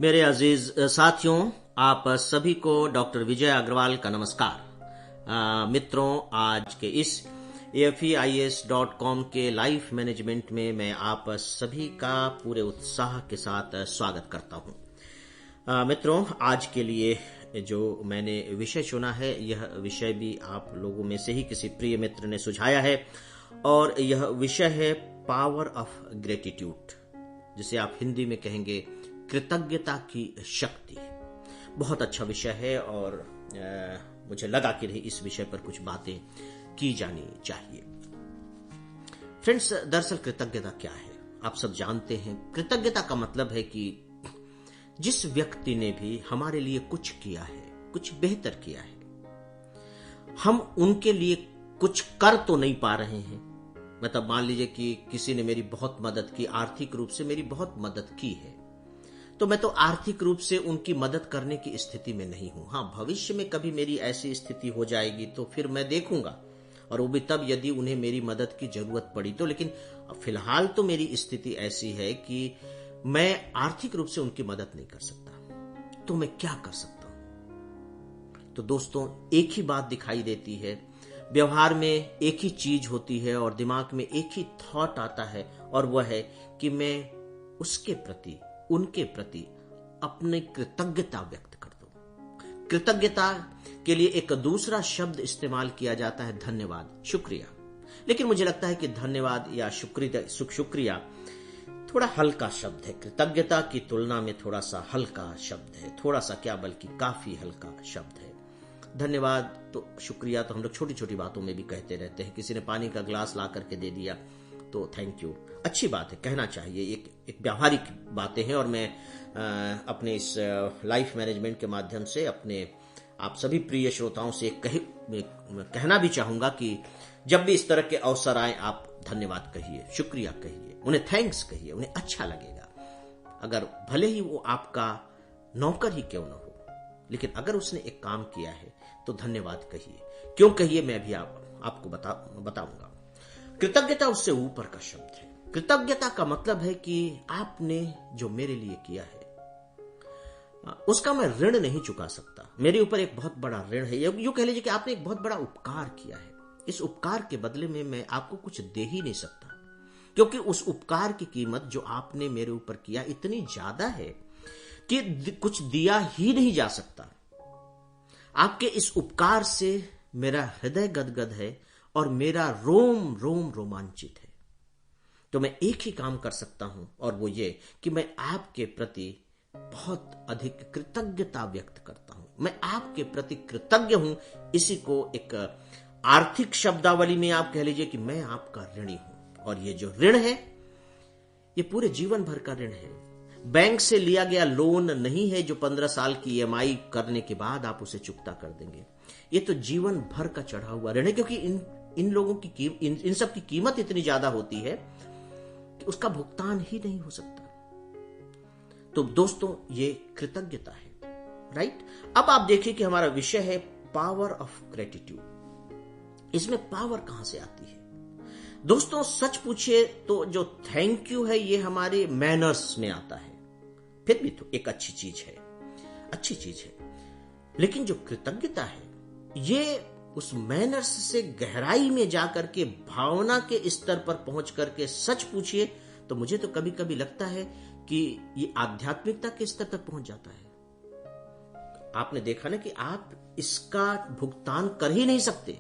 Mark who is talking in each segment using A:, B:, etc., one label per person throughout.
A: मेरे अजीज साथियों, आप सभी को डॉक्टर विजय अग्रवाल का नमस्कार। मित्रों, आज के इस AFEIS.com के लाइफ मैनेजमेंट में मैं आप सभी का पूरे उत्साह के साथ स्वागत करता हूं। मित्रों, आज के लिए जो मैंने विषय चुना है, यह विषय भी आप लोगों में से ही किसी प्रिय मित्र ने सुझाया है और यह विषय है पावर ऑफ ग्रेटिट्यूड, जिसे आप हिंदी में कहेंगे कृतज्ञता की शक्ति। बहुत अच्छा विषय है और मुझे लगा कि इस विषय पर कुछ बातें की जानी चाहिए। फ्रेंड्स, दरअसल कृतज्ञता क्या है आप सब जानते हैं। कृतज्ञता का मतलब है कि जिस व्यक्ति ने भी हमारे लिए कुछ किया है, कुछ बेहतर किया है, हम उनके लिए कुछ कर तो नहीं पा रहे हैं। मतलब मान लीजिए कि किसी ने मेरी बहुत मदद की, आर्थिक रूप से मेरी बहुत मदद की है, तो मैं तो आर्थिक रूप से उनकी मदद करने की स्थिति में नहीं हूं। हाँ, भविष्य में कभी मेरी ऐसी स्थिति हो जाएगी तो फिर मैं देखूंगा, और वो भी तब यदि उन्हें मेरी मदद की जरूरत पड़ी तो। लेकिन फिलहाल तो मेरी स्थिति ऐसी है कि मैं आर्थिक रूप से उनकी मदद नहीं कर सकता, तो मैं क्या कर सकता हूं? तो दोस्तों, एक ही बात दिखाई देती है, व्यवहार में एक ही चीज होती है और दिमाग में एक ही थॉट आता है, और वह है कि मैं उसके प्रति, उनके प्रति अपनी कृतज्ञता व्यक्त कर दूं। कृतज्ञता के लिए एक दूसरा शब्द इस्तेमाल किया जाता है, धन्यवाद, शुक्रिया। लेकिन मुझे लगता है कि धन्यवाद या शुक्रिया थोड़ा हल्का शब्द है। कृतज्ञता की तुलना में थोड़ा सा हल्का शब्द है, थोड़ा सा क्या बल्कि काफी हल्का शब्द है। धन्यवाद तो, शुक्रिया तो हम लोग छोटी छोटी बातों में भी कहते रहते हैं। किसी ने पानी का ग्लास ला करके दे दिया तो थैंक यू, अच्छी बात है, कहना चाहिए। एक व्यावहारिक बातें हैं, और मैं अपने इस लाइफ मैनेजमेंट के माध्यम से अपने आप सभी प्रिय श्रोताओं से कहना भी चाहूंगा कि जब भी इस तरह के अवसर आए, आप धन्यवाद कहिए, शुक्रिया कहिए, उन्हें थैंक्स कहिए, उन्हें अच्छा लगेगा। अगर भले ही वो आपका नौकर ही क्यों न हो, लेकिन अगर उसने एक काम किया है तो धन्यवाद कहिए। क्यों कहिए, मैं भी आपको बताऊंगा। कृतज्ञता उससे ऊपर का शब्द है। कृतज्ञता का मतलब है कि आपने जो मेरे लिए किया है, उसका मैं ऋण नहीं चुका सकता। मेरे ऊपर एक बहुत बड़ा ऋण है। यूं कह लीजिए कि आपने एक बहुत बड़ा उपकार किया है। इस उपकार के बदले में मैं आपको कुछ दे ही नहीं सकता, क्योंकि उस उपकार की कीमत जो आपने मेरे ऊपर किया इतनी ज्यादा है कि कुछ दिया ही नहीं जा सकता। आपके इस उपकार से मेरा हृदय गदगद है और मेरा रोम रोम रोमांचित है। तो मैं एक ही काम कर सकता हूं, और वो ये कि मैं आपके प्रति बहुत अधिक कृतज्ञता व्यक्त करता हूं। मैं आपके प्रति कृतज्ञ हूं। इसी को एक आर्थिक शब्दावली में आप कह लीजिए कि मैं आपका ऋणी हूं। और ये जो ऋण है, ये पूरे जीवन भर का ऋण है। बैंक से लिया गया लोन नहीं है जो 15 साल की EMI करने के बाद आप उसे चुकता कर देंगे। ये तो जीवन भर का चढ़ा हुआ ऋण है, क्योंकि इन लोगों की इन सब की कीमत इतनी ज्यादा होती है कि उसका भुगतान ही नहीं हो सकता। तो दोस्तों, ये कृतज्ञता है, राइट? अब आप देखिए कि हमारा विषय है पावर ऑफ ग्रेटिट्यूड। इसमें पावर कहां से आती है? दोस्तों, सच पूछिए तो जो थैंक यू है, ये हमारे मैनर्स में आता है। फिर भी तो एक अच्छी चीज है। लेकिन जो कृतज्ञता है, ये उस मैनर्स से गहराई में जाकर के, भावना के स्तर पर पहुंच करके, सच पूछिए तो मुझे तो कभी कभी लगता है कि ये आध्यात्मिकता के स्तर तक पहुंच जाता है। आपने देखा ना कि आप इसका भुगतान कर ही नहीं सकते।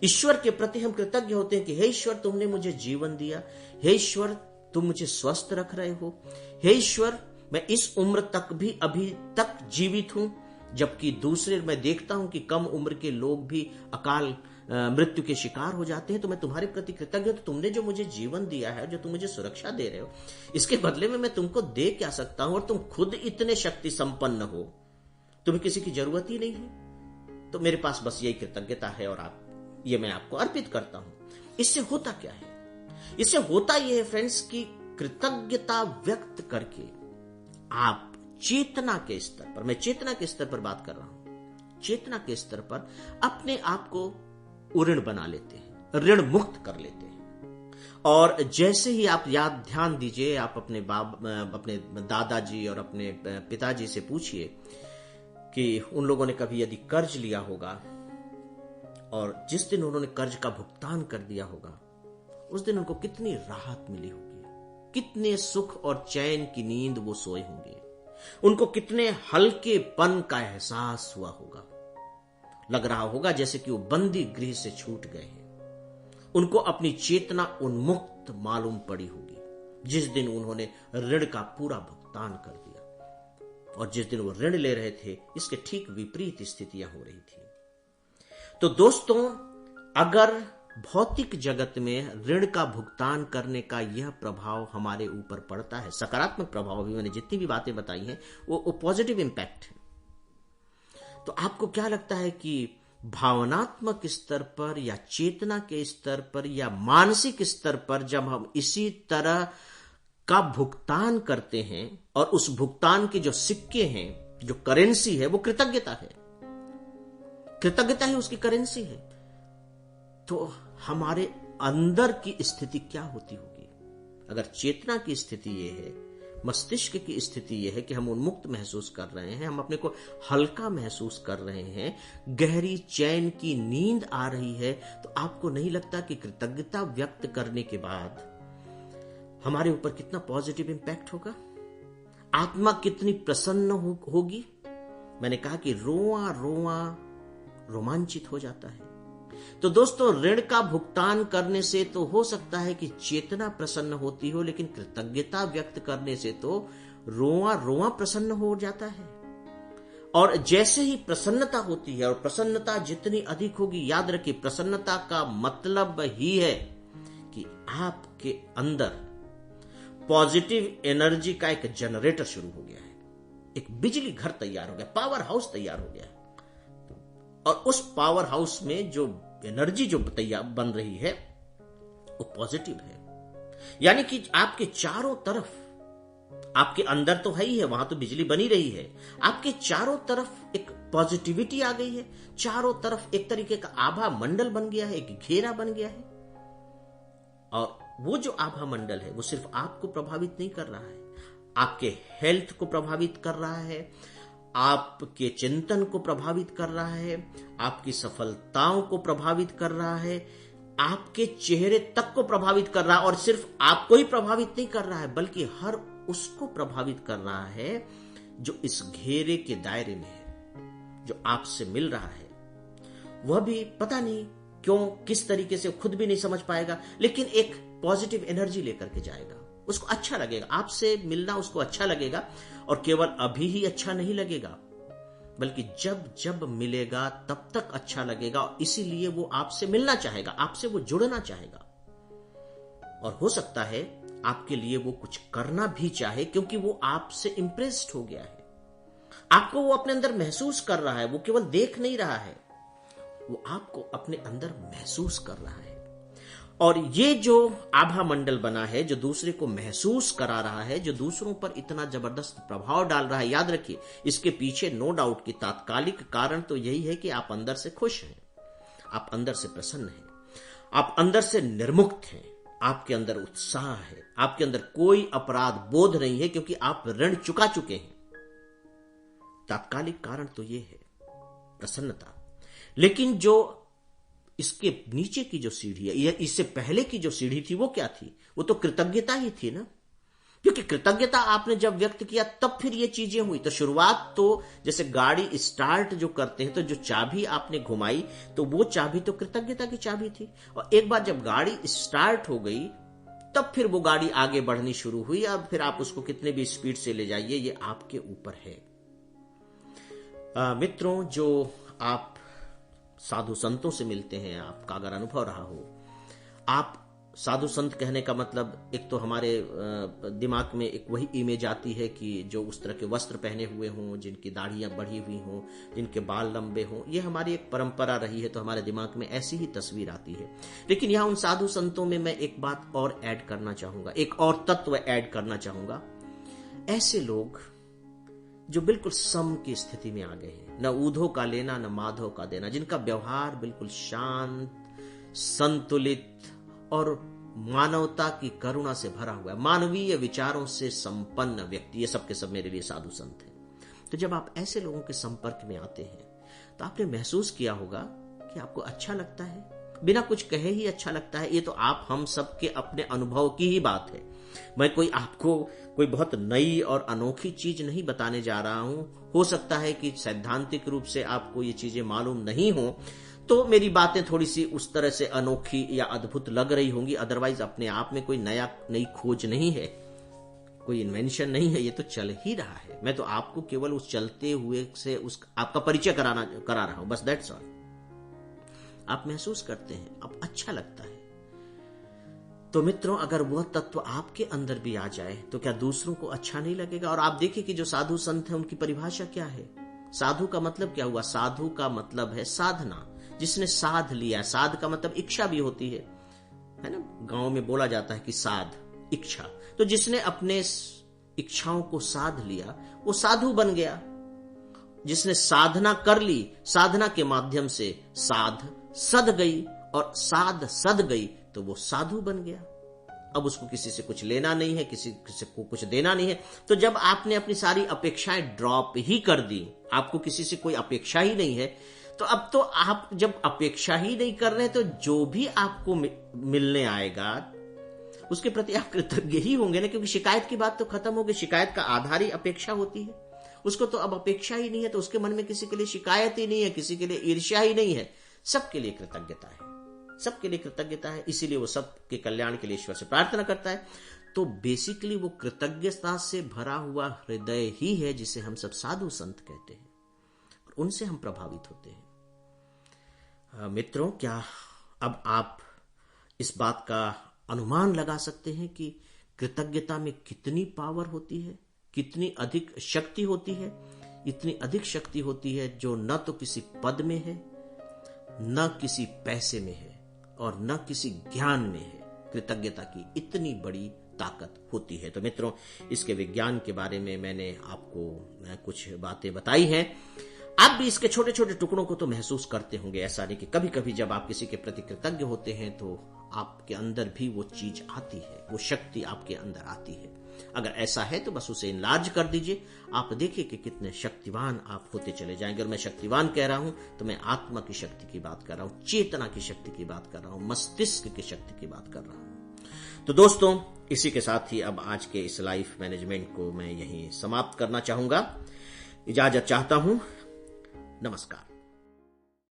A: ईश्वर के प्रति हम कृतज्ञ होते हैं कि हे ईश्वर, तुमने मुझे जीवन दिया। हे ईश्वर, तुम मुझे स्वस्थ रख रहे हो। हे ईश्वर, मैं इस उम्र तक भी अभी तक जीवित हूं, जबकि दूसरे मैं देखता हूं कि कम उम्र के लोग भी अकाल मृत्यु के शिकार हो जाते हैं। तो मैं तुम्हारे प्रति कृतज्ञ हूं। तुमने जो मुझे जीवन दिया है, जो तुम मुझे सुरक्षा दे रहे हो, इसके बदले में मैं तुमको दे क्या सकता हूं? और तुम खुद इतने शक्ति संपन्न हो, तुम्हें किसी की जरूरत ही नहीं है। तो मेरे पास बस यही कृतज्ञता है, और ये मैं आपको अर्पित करता हूं। इससे होता क्या है? इससे होता यह है फ्रेंड्स कि कृतज्ञता व्यक्त करके आप चेतना के स्तर पर, मैं चेतना के स्तर पर बात कर रहा हूं, चेतना के स्तर पर अपने आप को ऋण बना लेते हैं, ऋण मुक्त कर लेते हैं। और जैसे ही आप ध्यान दीजिए, आप अपने दादाजी और अपने पिताजी से पूछिए कि उन लोगों ने कभी यदि कर्ज लिया होगा और जिस दिन उन्होंने कर्ज का भुगतान कर दिया होगा, उस दिन उनको कितनी राहत मिली होगी, कितने सुख और चैन की नींद वो सोए होंगे, उनको कितने हल्केपन का एहसास हुआ होगा। लग रहा होगा जैसे कि वो बंदी गृह से छूट गए हैं। उनको अपनी चेतना उन्मुक्त मालूम पड़ी होगी जिस दिन उन्होंने ऋण का पूरा भुगतान कर दिया, और जिस दिन वो ऋण ले रहे थे इसके ठीक विपरीत स्थितियां हो रही थी। तो दोस्तों, अगर भौतिक जगत में ऋण का भुगतान करने का यह प्रभाव हमारे ऊपर पड़ता है, सकारात्मक प्रभाव, भी मैंने जितनी भी बातें बताई हैं वो पॉजिटिव इंपैक्ट है, तो आपको क्या लगता है कि भावनात्मक स्तर पर या चेतना के स्तर पर या मानसिक स्तर पर जब हम इसी तरह का भुगतान करते हैं और उस भुगतान के जो सिक्के हैं, जो करेंसी है, वो कृतज्ञता है, कृतज्ञता ही उसकी करेंसी है, तो हमारे अंदर की स्थिति क्या होती होगी? अगर चेतना की स्थिति यह है, मस्तिष्क की स्थिति यह है कि हम उन्मुक्त महसूस कर रहे हैं, हम अपने को हल्का महसूस कर रहे हैं, गहरी चैन की नींद आ रही है, तो आपको नहीं लगता कि कृतज्ञता व्यक्त करने के बाद हमारे ऊपर कितना पॉजिटिव इंपैक्ट होगा? आत्मा कितनी प्रसन्न होगी? मैंने कहा कि रोआ रोआ रोमांचित हो जाता है। तो दोस्तों, ऋण का भुगतान करने से तो हो सकता है कि चेतना प्रसन्न होती हो, लेकिन कृतज्ञता व्यक्त करने से तो रोआ रोआ प्रसन्न हो जाता है। और जैसे ही प्रसन्नता होती है, और प्रसन्नता जितनी अधिक होगी, याद रखिए प्रसन्नता का मतलब ही है कि आपके अंदर पॉजिटिव एनर्जी का एक जनरेटर शुरू हो गया है, एक बिजली घर तैयार हो गया, पावर हाउस तैयार हो गया, और उस पावर हाउस में जो एनर्जी जो तैयार बन रही है वो पॉजिटिव है। यानी कि आपके चारों तरफ, आपके अंदर तो है ही है, वहां तो बिजली बनी रही है, आपके चारों तरफ एक पॉजिटिविटी आ गई है, चारों तरफ एक तरीके का आभा मंडल बन गया है, एक घेरा बन गया है। और वो जो आभा मंडल है वो सिर्फ आपको प्रभावित नहीं कर रहा है, आपके हेल्थ को प्रभावित कर रहा है, आपके चिंतन को प्रभावित कर रहा है, आपकी सफलताओं को प्रभावित कर रहा है, आपके चेहरे तक को प्रभावित कर रहा है, और सिर्फ आपको ही प्रभावित नहीं कर रहा है बल्कि हर उसको प्रभावित कर रहा है जो इस घेरे के दायरे में है, जो आपसे मिल रहा है। वह भी पता नहीं क्यों, किस तरीके से, खुद भी नहीं समझ पाएगा, लेकिन एक पॉजिटिव एनर्जी लेकर के जाएगा, उसको अच्छा लगेगा, आपसे मिलना उसको अच्छा लगेगा। और केवल अभी ही अच्छा नहीं लगेगा, बल्कि जब जब मिलेगा तब तक अच्छा लगेगा, और इसीलिए वो आपसे मिलना चाहेगा, आपसे वो जुड़ना चाहेगा, और हो सकता है आपके लिए वो कुछ करना भी चाहे, क्योंकि वो आपसे इंप्रेस्ड हो गया है, आपको वो अपने अंदर महसूस कर रहा है, वो केवल देख नहीं रहा है, वो आपको अपने अंदर महसूस कर रहा है। और ये जो आभा मंडल बना है, जो दूसरे को महसूस करा रहा है, जो दूसरों पर इतना जबरदस्त प्रभाव डाल रहा है, याद रखिए इसके पीछे नो डाउट की तात्कालिक कारण तो यही है कि आप अंदर से खुश हैं, आप अंदर से प्रसन्न हैं, आप अंदर से निर्मुक्त हैं, आपके अंदर उत्साह है, आपके अंदर कोई अपराध बोध नहीं है, क्योंकि आप ऋण चुका चुके हैं। तात्कालिक कारण तो यह है प्रसन्नता, लेकिन जो इसके नीचे की जो सीढ़ी है, या इससे पहले की जो सीढ़ी थी, वो क्या थी? वो तो कृतज्ञता ही थी ना, क्योंकि कृतज्ञता आपने जब व्यक्त किया तब फिर ये चीजें हुई। तो शुरुआत तो जैसे गाड़ी स्टार्ट जो करते हैं, तो जो चाबी आपने घुमाई, तो वो चाबी तो कृतज्ञता की चाबी थी, और एक बार जब गाड़ी स्टार्ट हो गई तब फिर वो गाड़ी आगे बढ़नी शुरू हुई, और फिर आप उसको कितने भी स्पीड से ले जाइए, ये आपके ऊपर है। मित्रों, जो आप साधु संतों से मिलते हैं, आपका अगर अनुभव रहा हो, आप साधु संत कहने का मतलब, एक तो हमारे दिमाग में एक वही इमेज आती है कि जो उस तरह के वस्त्र पहने हुए हों, जिनकी दाढ़ियां बढ़ी हुई हों, जिनके बाल लंबे हों, ये हमारी एक परंपरा रही है, तो हमारे दिमाग में ऐसी ही तस्वीर आती है। लेकिन यहां उन साधु संतों में मैं एक बात और ऐड करना चाहूंगा, एक और तत्व ऐड करना चाहूंगा। ऐसे लोग जो बिल्कुल सम की स्थिति में आ गए हैं, न ऊधो का लेना न माधो का देना, जिनका व्यवहार बिल्कुल शांत, संतुलित और मानवता की करुणा से भरा हुआ है, मानवीय विचारों से संपन्न व्यक्ति, ये सब के सब मेरे लिए साधु संत हैं। तो जब आप ऐसे लोगों के संपर्क में आते हैं तो आपने महसूस किया होगा कि आपको अच्छा लगता है, बिना कुछ कहे ही अच्छा लगता है। ये तो आप हम सब के अपने अनुभव की ही बात है। मैं कोई आपको कोई बहुत नई और अनोखी चीज नहीं बताने जा रहा हूं। हो सकता है कि सैद्धांतिक रूप से आपको ये चीजें मालूम नहीं हो, तो मेरी बातें थोड़ी सी उस तरह से अनोखी या अद्भुत लग रही होंगी। अदरवाइज अपने आप में कोई नई खोज नहीं है, कोई इन्वेंशन नहीं है, ये तो चल ही रहा है। मैं तो आपको केवल उस चलते हुए से आपका परिचय करा रहा हूं, बस दैट्स ऑल। आप महसूस करते हैं, अब अच्छा लगता है। तो मित्रों, अगर वह तत्व आपके अंदर भी आ जाए तो क्या दूसरों को अच्छा नहीं लगेगा? और आप देखिए कि जो साधु संत है उनकी परिभाषा क्या है। साधु का मतलब क्या हुआ? साधु का मतलब है साधना, जिसने साध लिया। साध का मतलब इच्छा भी होती है ना? गांव में बोला जाता है कि साध इच्छा। तो जिसने अपने इच्छाओं को साध लिया वो साधु बन गया। जिसने साधना कर ली, साधना के माध्यम से साध सद गई और साध सद गई तो वो साधु बन गया। अब उसको किसी से कुछ लेना नहीं है, किसी को कुछ देना नहीं है। तो जब आपने अपनी सारी अपेक्षाएं ड्रॉप ही कर दी, आपको किसी से कोई अपेक्षा ही नहीं है, तो अब तो आप जब अपेक्षा ही नहीं कर रहे तो जो भी आपको मिलने आएगा उसके प्रति आप कृतज्ञ ही होंगे ना, क्योंकि शिकायत की बात तो खत्म हो गई। शिकायत का आधार ही अपेक्षा होती है। उसको तो अब अपेक्षा ही नहीं है, तो उसके मन में किसी के लिए शिकायत ही नहीं है, किसी के लिए ईर्ष्या ही नहीं है। सबके लिए कृतज्ञता है, सबके लिए कृतज्ञता है। इसीलिए वो सबके कल्याण के लिए ईश्वर से प्रार्थना करता है। तो बेसिकली वो कृतज्ञता से भरा हुआ हृदय ही है जिसे हम सब साधु संत कहते हैं, और उनसे हम प्रभावित होते हैं। मित्रों, क्या अब आप इस बात का अनुमान लगा सकते हैं कि कृतज्ञता में कितनी पावर होती है, कितनी अधिक शक्ति होती है? इतनी अधिक शक्ति होती है जो न तो किसी पद में है, न किसी पैसे में है, और न किसी ज्ञान में है। कृतज्ञता की इतनी बड़ी ताकत होती है। तो मित्रों, इसके विज्ञान के बारे में मैंने आपको कुछ बातें बताई हैं। आप भी इसके छोटे छोटे टुकड़ों को तो महसूस करते होंगे। ऐसा नहीं कि कभी कभी जब आप किसी के प्रति कृतज्ञ होते हैं तो आपके अंदर भी वो चीज आती है, वो शक्ति आपके अंदर आती है। अगर ऐसा है तो बस उसे इनलार्ज कर दीजिए। आप देखिए कि कितने शक्तिवान आप होते चले जाएंगे। और मैं शक्तिवान कह रहा हूं तो मैं आत्मा की शक्ति की बात कर रहा हूं, चेतना की शक्ति की बात कर रहा हूं, मस्तिष्क की शक्ति की बात कर रहा हूं। तो दोस्तों, इसी के साथ ही अब आज के इस लाइफ मैनेजमेंट को मैं यहीं समाप्त करना चाहूंगा। इजाजत चाहता हूं। नमस्कार।